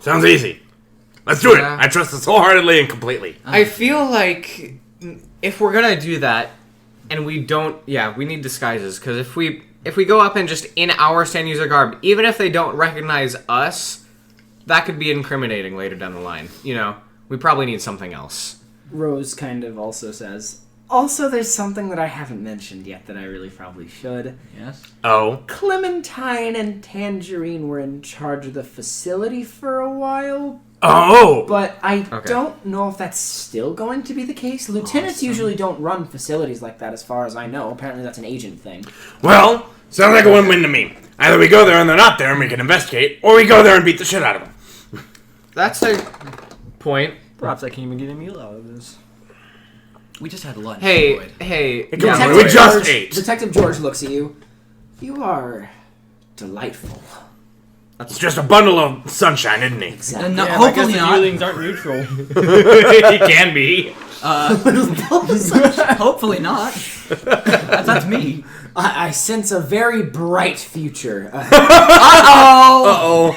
Sounds easy. Let's do Yeah. it. I trust us wholeheartedly and completely. I feel like if we're gonna do that, and we don't, we need disguises. Because if we go up and just in our stand user garb, even if they don't recognize us, that could be incriminating later down the line. You know, we probably need something else. Rose kind of also says, also there's something that I haven't mentioned yet that I really probably should. Yes? Oh. Clementine and Tangerine were in charge of the facility for a while, Oh! but I Okay. don't know if that's still going to be the case. Lieutenants usually don't run facilities like that as far as I know. Apparently that's an agent thing. Well, sounds like a win-win to me. Either we go there and they're not there and we can investigate, or we go there and beat the shit out of them. That's a point. Perhaps I can even get a meal out of this. We just had lunch. Hey, Lloyd. Come on, Lloyd. we just ate. Detective George looks at you. You are delightful. It's just a bundle of sunshine, isn't he? Exactly. No, Yeah, I hopefully guess the not. feelings aren't neutral. He can be. Hopefully not. That's me. I sense a very bright future. Uh-oh!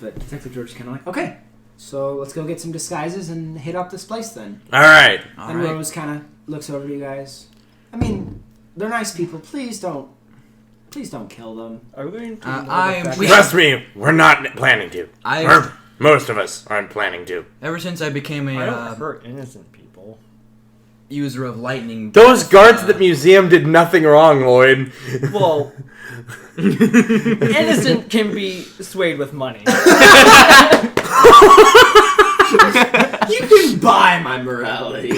But Detective George is kind of like, okay, so let's go get some disguises and hit up this place then. All right. And Rose kind of looks over to you guys. I mean, they're nice people. Please don't kill them. Are we going to Trust me, we're not planning to. I- Or most of us aren't planning to. Ever since I became I a don't hurt innocent people. user of lightning... Those guards at the museum did nothing wrong, Lloyd. Well, innocent can be swayed with money. You can buy my morality.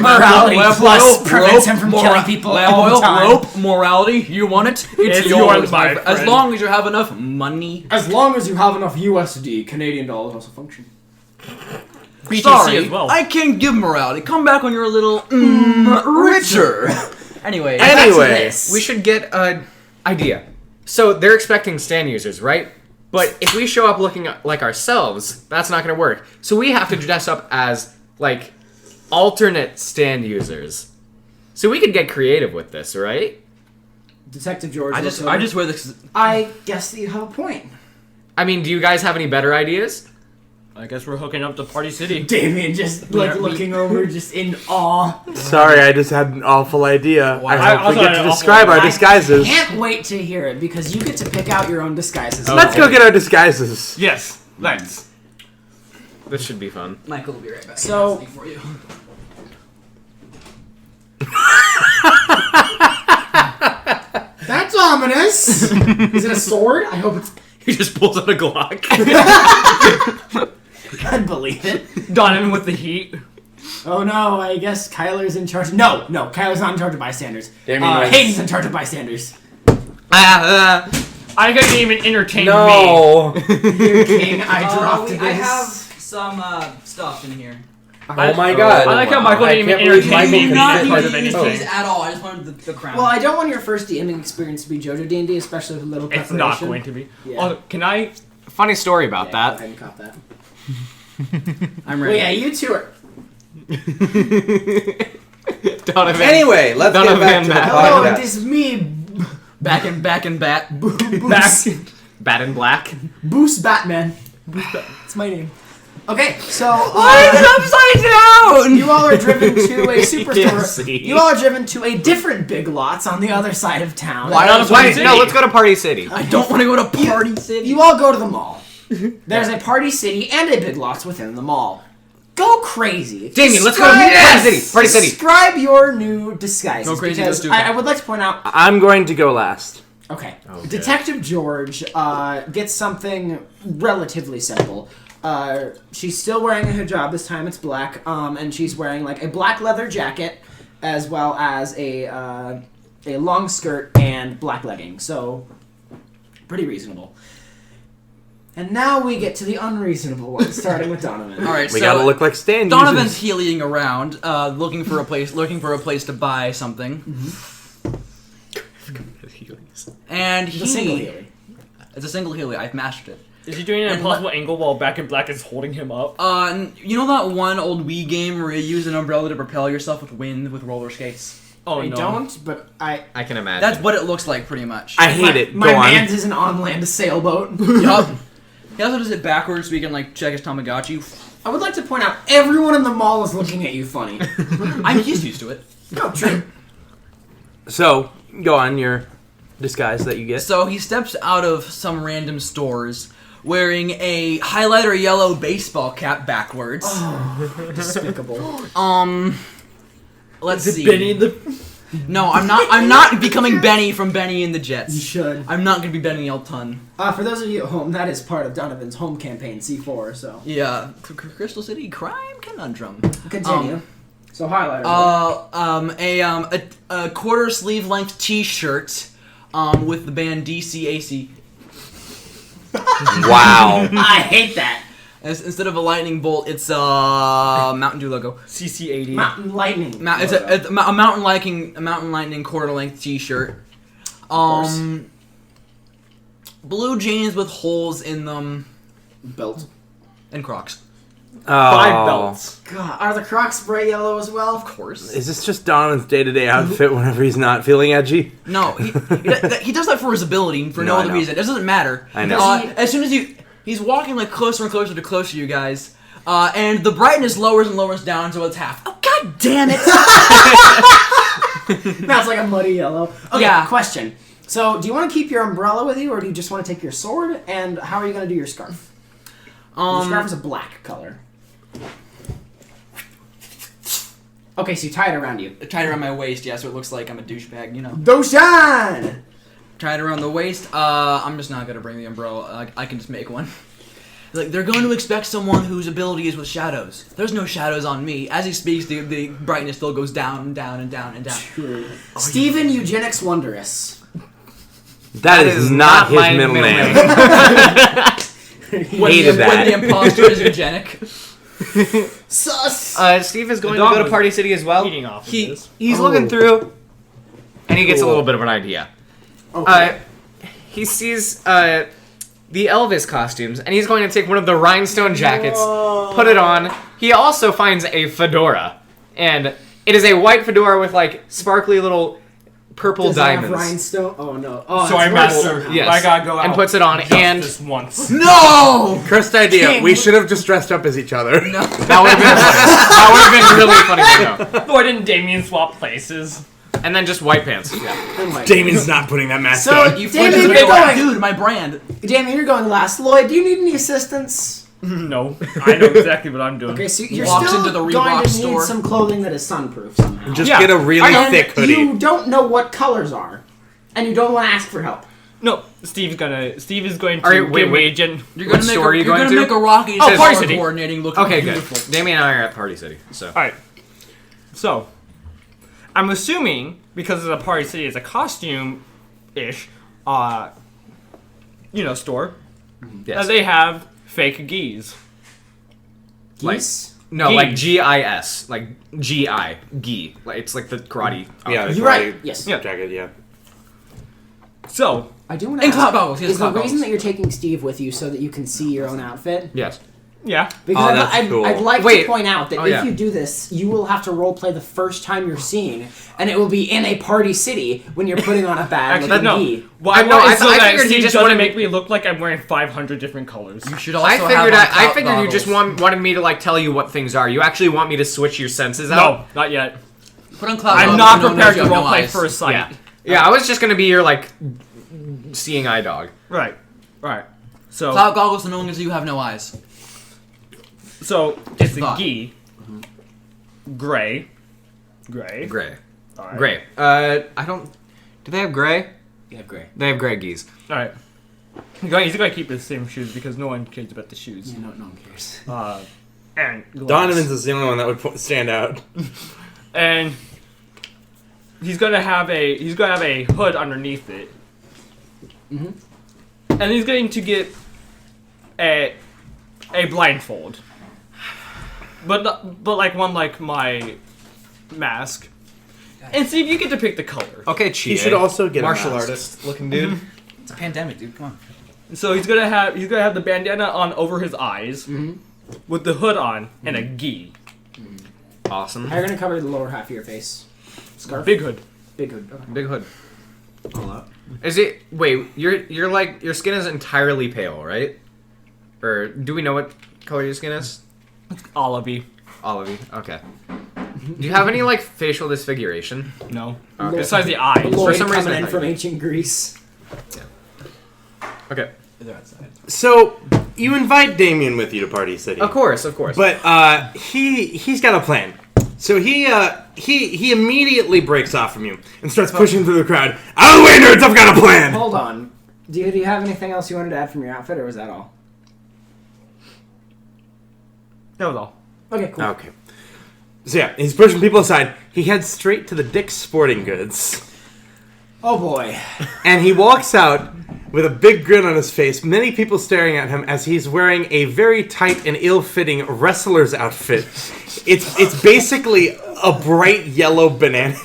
Morality plus prevents him from killing people all the time. Rope, morality, you want it? It's yours, my As friend. long as you have enough money. As long as you have enough USD, Canadian dollars also function. BTC Sorry, as well. I can't give morality. Come back when you're a little richer. Anyway, Anyway, We should get an idea. So they're expecting stand users, right? But if we show up looking like ourselves, that's not going to work. So we have to dress up as, like, alternate stand users. So we could get creative with this, right? Detective George. I looks just over. wear this. I guess that you have a point. I mean, do you guys have any better ideas? I guess we're hooking up to Party City. Damien just like looking over, just in awe. sorry, I just had an awful idea. I I hope we also get had to an awful describe our I disguises. can't wait to hear it because you get to pick out your own disguises. Let's go get our disguises. Yes, let's. This should be fun. Michael will be right back. So- He has something for you. That's ominous. Is it a sword? I hope it's. He just pulls out a Glock. I'd believe it. Donovan with the heat. Oh no, I guess Kyler's in charge. No, Kyler's not in charge of bystanders. Damien was- Hayden's in charge of bystanders. I couldn't even entertain me. No. Your king, I dropped this. I have some stuff in here. Oh my god. I like how Michael didn't even can't believe entertain me. Michael Not can part fit of these anything. These at all. I just wanted the crown. Well, I don't want your first DMing experience to be JoJo D&D, especially with little It's preparation. not going to be. Yeah. Oh, can I? Funny story about Go that. ahead and cop that. I'm Well, ready. yeah, you two are... Donovan. Anyway, let's get back to the Hello, podcast. it is me, Back and bat. Boost. Bat in Black. Boost Batman. It's my name. Okay, so... upside down? You all are driven to a superstore. see. You all are driven to a different Big Lots on the other side of town. Why not a Wait, City? no, let's go to Party City. I don't want to go to Party City. You all go to the mall. There's a Party City and a Big Lots within the mall. Go crazy. Damien, let's go to Party City. Party City. Describe your new disguises. Go crazy, because go stupid. I would like to point out... I'm going to go last. Okay. Detective George gets something relatively simple. She's still wearing a hijab. This time it's black. And she's wearing like a black leather jacket as well as a long skirt and black leggings. So, pretty reasonable. And now we get to the unreasonable one, starting with Donovan. All right, We so gotta look like Stan Donovan's users. healing around, looking for a place to buy something. And It's a single healing. It's a single healing. I've mastered it. Is he doing an And impossible angle while Back in Black is holding him up? You know that one old Wii game where you use an umbrella to propel yourself with wind with roller skates? Oh I no. don't, but I can imagine. That's what it looks like, pretty much. I hate it. My Go on. man's is an on-land sailboat. Yup. He also does it backwards so he can like check his Tamagotchi. I would like to point out, everyone in the mall is looking at you funny. He's used to it. Go, Trey. So, go on your disguise that you get. So he steps out of some random stores wearing a highlighter yellow baseball cap backwards. Despicable. Let's Is see. it Benny the? No, I'm not. I'm not becoming Benny from Benny and the You Jets. should. I'm not gonna be Benny Elton. For those of you at home, that is part of Donovan's home campaign, C4, so. Yeah, Crystal City Crime Conundrum. Continue. So highlighter. A quarter sleeve length T-shirt, with the band DCAC. Wow. I hate that. Instead of a lightning bolt, it's a Mountain Dew logo. CC80. Mountain lightning. It's a mountain lightning quarter length T-shirt. Blue jeans with holes in them Belt. and Crocs. 5 belts. God, are the Crocs bright yellow as well? Of course. Is this just Donovan's day-to-day outfit whenever he's not feeling edgy? No, he does that for his ability, for no No, I other know. reason. It doesn't matter. I know. As soon as he's walking like closer and closer to you guys, and the brightness lowers and lowers down until it's half. Oh god damn it! Now it's like a muddy yellow. Okay, Yeah. question. So, do you want to keep your umbrella with you, or do you just want to take your sword? And how are you going to do your scarf? Your scarf is a black color. Okay, so you tie it around you. Tied around my waist, yeah, so it looks like I'm a douchebag, you know. Doshan! Tied around the waist. I'm just not gonna bring the umbrella. I can just make one. Like, they're going to expect someone whose ability is with shadows. There's no shadows on me. As he speaks, the brightness still goes down and down and down and down. True. Stephen Eugenics Wondrous. That is not his middle name. Hated that. When the imposter is eugenic. Sus! Steve is going The to dog go to was Party City as well. Eating off of this. He's looking through, and he gets a little bit of an idea. Okay. He sees the Elvis costumes, and he's going to take one of the rhinestone jackets, put it on. He also finds a fedora, and it is a white fedora with like sparkly little purple Does it have diamonds. rhinestone? Oh no. Oh, Sorry, it's Master. somehow. Yes. I gotta go out. And puts it on, and just once. No! Cursed idea. King. We should have just dressed up as each other. No. that would have been funny. That would have been really funny to know. Why didn't Damien swap places? And then just white pants. Yeah. Oh my Damien's not putting that mask So, on. You Damien, flipped you're it away. going. Dude, my brand. Damien, you're going last. Lloyd, do you need any assistance? No, I know exactly what I'm doing. Okay, so you're Walks still into the going Reebok to need store. some clothing that is sunproof somehow. Just Yeah. get a really And thick hoodie. you don't know what colors are, and you don't want to ask for help. No, Steve is going to Alright, wait, give me wait. a gen. You're What gonna make store are you you're going gonna to? make a Rocky Oh, Party City. coordinating look Okay, good. beautiful. Damien and I are at Party City, so. Alright. So, I'm assuming, because it's a Party City, it's a costume-ish, store. Yes. They have fake geese. Geese? No, Gi. like GIS, like GI, gi. Like it's like the karate. Yeah, You're right. Yes. Yeah. Jacket, yeah. So, I do want to And ask, cloud goggles. He has is the cloud reason goggles. that you're taking Steve with you so that you can see your own outfit? Yes. yeah. Because Oh, that's cool. I'd like Wait. to point out that Oh, if yeah. you do this, you will have to roleplay the first time you're seeing, and it will be in a party city when you're putting on a bad Actually, looking no. gi. Why I know, I so that figured he Steve just doesn't wanted make me look like I'm wearing 500 different colors. You should also I have figured on I cloud figured you just goggles. wanted me to like tell you what things are. You actually want me to switch your senses out? No, not yet. Put on cloud I'm goggles not so no one prepared knows to you have no roleplay eyes. first sight. Yeah. Yeah, I was just gonna be your like seeing eye dog. Right. So, Cloud goggles so no one knows you have no eyes. it's a Thought. gi. Gray. Gray. All right. Gray. I don't. Do they have gray? Yeah, great. They have gray geese. All right. He's going to keep the same shoes because no one cares about the shoes. Yeah, no one cares. And gloves. Donovan's the only one that would stand out. And he's gonna have a hood underneath it. Mm-hmm. And he's going to get a blindfold. But like one like my mask. And see if you get to pick the color. Okay, He should also get martial a mask. artist looking dude. It's a pandemic, dude. Come on. So he's gonna have the bandana on over his eyes, Mm-hmm. with the hood on and a gi. Awesome. How are you going to cover the lower half of your face? Scarf? Big hood. Big hood. Okay. Big hood. All up. Is it? Wait, you're like your skin is entirely pale, right? Or do we know what color your skin is? Olivey. Olivey. Okay. Do you have any like facial disfiguration? No. Okay. Besides the eyes. Lloyd some reason coming I in thought from you- ancient Greece. Okay. They're outside. So, you invite Damien with you to Party City. Of course. But he's got a plan. So he immediately breaks off from you and starts pushing through the crowd. Out of the way, nerds! I've got a plan! Hold on. Do you have anything else you wanted to add from your outfit, or was that all? That was all. Okay, cool. Okay. So yeah, he's pushing people aside. He heads straight to the Dick's Sporting Goods. Oh boy. And he walks out with a big grin on his face, many people staring at him as he's wearing a very tight and ill-fitting wrestler's outfit. It's basically a bright yellow banana.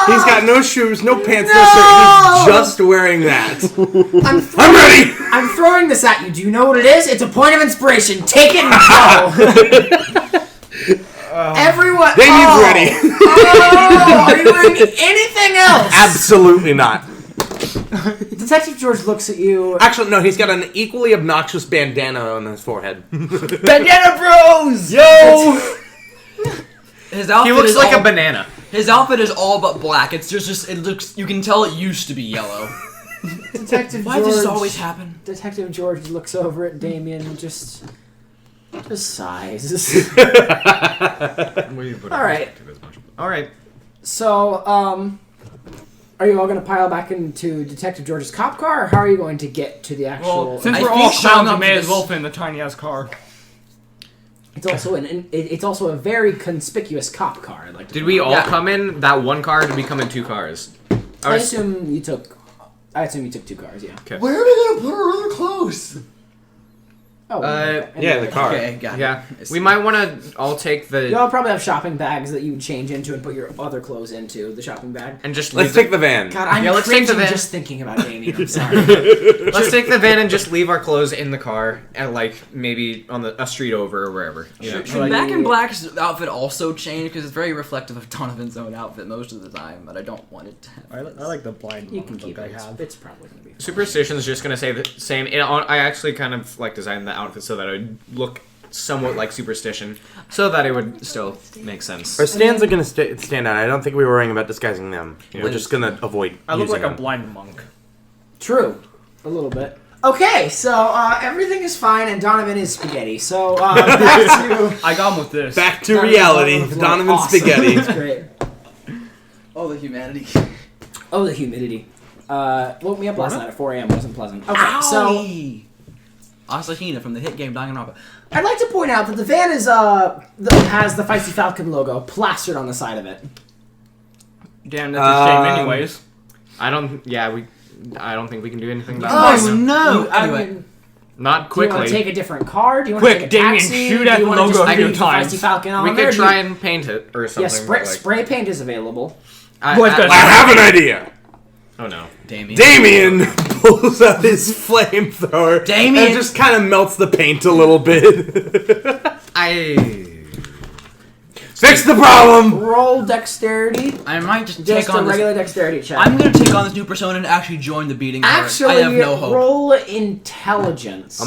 He's got no shoes, no pants, no shirt. He's just wearing that. I'm ready! I'm throwing this at you. Do you know what it is? It's a point of inspiration. Take it and go. Everyone. Damien's ready. Oh, are you wearing anything else? Absolutely not. Detective George looks at you. Actually, no, he's got an equally obnoxious bandana on his forehead. Bandana Bros! Yo! His outfit He looks is like all, a banana. His outfit is all but black. It's just it looks. You can tell it used to be yellolo. Detective Why George. does this always happen? Detective George looks over at Damien and just sighs. All right. All right. So, are you all going to pile back into Detective George's cop car, or how are you going to get to the actual? Well, since I we're think all showing clowns, we up may to as well this- fit in the tiny ass car. It's also a very conspicuous cop car. I'd like to Did point we out. all come in that one car? Or did we come in two cars? I assume you took 2 cars. Yeah. Okay. Where are we gonna put our other clothes? Oh. Yeah, the car. Okay, got it. Yeah. I see. We might want to all take the Y'all probably have shopping bags that you would change into and put your other clothes into the shopping bag. and just Let's leave take the van. God, I'm Yeah, let's take the cringing van. just thinking about Damien. I'm sorry. Let's take the van and just leave our clothes in the car and like maybe on a street over or wherever. Yeah. Should Back in Black's outfit also change because it's very reflective of Donovan's own outfit most of the time, but I don't want it to have I like the blind You can look keep I it. have. It's probably gonna be fine. Superstition's just gonna say the same. I actually kind of like designed the outfit so that it would look somewhat like Superstition, so that it would still make sense. Our stands are going to stand out. I don't think we were worrying about disguising them. Yeah. We're just going to avoid I look using like a them. blind monk. True, a little bit. Okay, so everything is fine, and Donovan is spaghetti. So back to I got him with this. Back to reality. Donovan Awesome. Spaghetti. That's great. Oh, the humanity. Oh, the humidity. Woke me up last night at 4 a.m. Wasn't pleasant. Okay, so Asahina from the hit game Danganronpa. I'd like to point out that the van is has the Feisty Falcon logo plastered on the side of it. Damn, that's a shame Um, anyways. I don't. Yeah, I don't think we can do anything about this. Oh no! I Anyway, mean, Not do you want quickly. to take a different car? Do you want Quick, to take a Damien, taxi? shoot Do at you the wanna logo just a few leave the times. Feisty Falcon on We there? could Do try you- and paint it or something. Yeah, but, like, spray paint is available. Lloyd's got I have an idea. Oh no. Damien pulls out his flamethrower Damien! and just kind of melts the paint a little bit. Fix the problem! Roll dexterity. I might just Just take a on this. regular dexterity check. I'm gonna take on this new persona and actually join the beating heart. Actually, I have no hope. roll intelligence.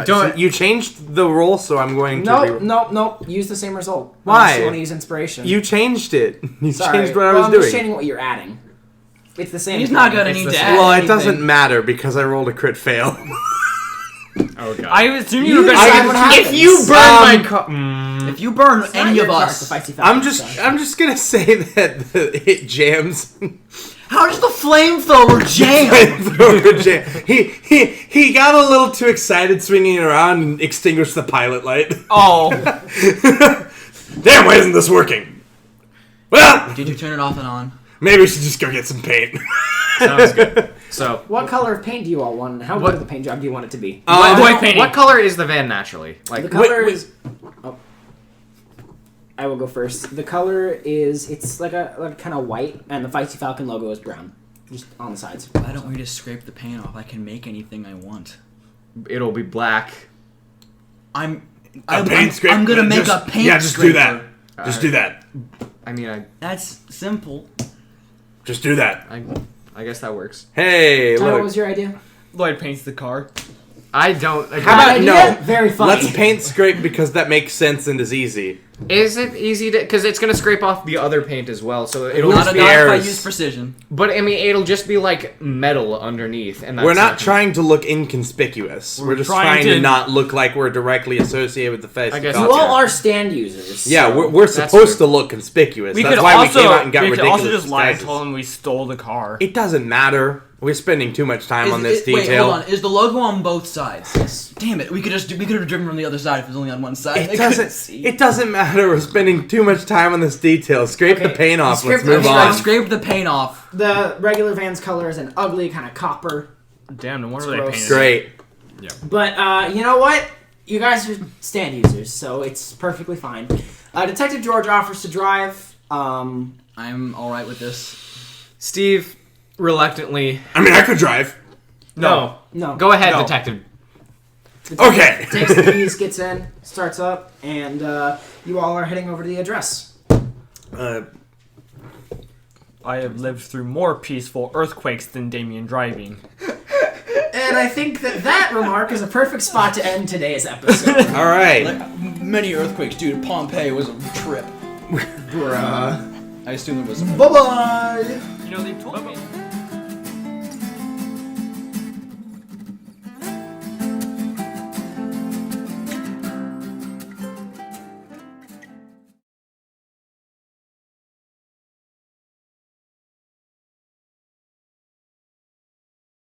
Don't you changed the roll, so I'm going to. Nope. Use the same result. Why? Unless you want to use inspiration. You changed it. You Sorry. changed what I Well, was I'm doing. just changing what you're adding. It's the same. He's thing. not gonna It's need the to same- add Well, it anything. doesn't matter because I rolled a crit fail. Oh god. I assume you You were going decide to. what happens. if you burn my car, If you burn It's not any your of car, us, it's the Feisty Falcon, I'm just gonna say that it jams. how does the flamethrower jam? Flamethrower jam. He got a little too excited swinging around and extinguished the pilot light. Oh. Damn, why isn't this working? Well, Did you turn it off and on? maybe we should just go get some paint. sounds good. So, What color of paint do you all want? And how good of a paint job do you want it to be? White painting. what color is the van naturally? Like, The color wait. is. Oh. I will go first. The color is it's like a kind of white, and the Feisty Falcon logo is brown, just on the sides. Why don't we just scrape the paint off? I can make anything I want. it'll be black. A paint scraper. I'm gonna make Just- a paint Yeah, just scraper. do that. Just do that. I mean, That's simple. Just do that. I guess that works. Hey, Tyler, what look. was your idea? Lloyd paints the car. I don't. How about Idea? no? Very funny. Let's paint scrape because that makes sense and is easy. Is it easy to? Because it's gonna scrape off the other paint as well, so it'll Not, just not be. if I errors. use precision. But I mean, it'll just be like metal underneath, and that's We're not trying to look inconspicuous. We're just trying trying to to- not look like we're directly associated with the face. I guess You Gotcha. all are stand users. Yeah, so- we're That's supposed true. to look conspicuous. We That's could why also, we came out and got we could ridiculous also just lie and disguises. tell them we stole the car. It doesn't matter. We're spending too much time on this Wait, detail. hold on. Is the logo on both sides? Damn it! We could have driven from the other side if it was only on one side. I It couldn't doesn't. see. It doesn't matter. We're spending too much time on this detail. Scrape the Okay, paint off. scrape Let's the move paint on. off. Scrape the paint off. The regular van's color is an ugly kind of copper. Damn, no wonder It's they gross. painted Great. But you know what? You guys are stand users, so it's perfectly fine. Detective George offers to drive. I'm all right with this. Steve, reluctantly. I mean, I could drive. No. No. Go ahead, No. detective. Okay. Takes the keys, gets in, starts up, and you all are heading over to the address. I have lived through more peaceful earthquakes than Damien driving. And I think that remark is a perfect spot to end today's episode. All right. Like, many earthquakes, dude. Pompeii was a trip. Bruh. I assume it was. Bye-bye! You know, they told me.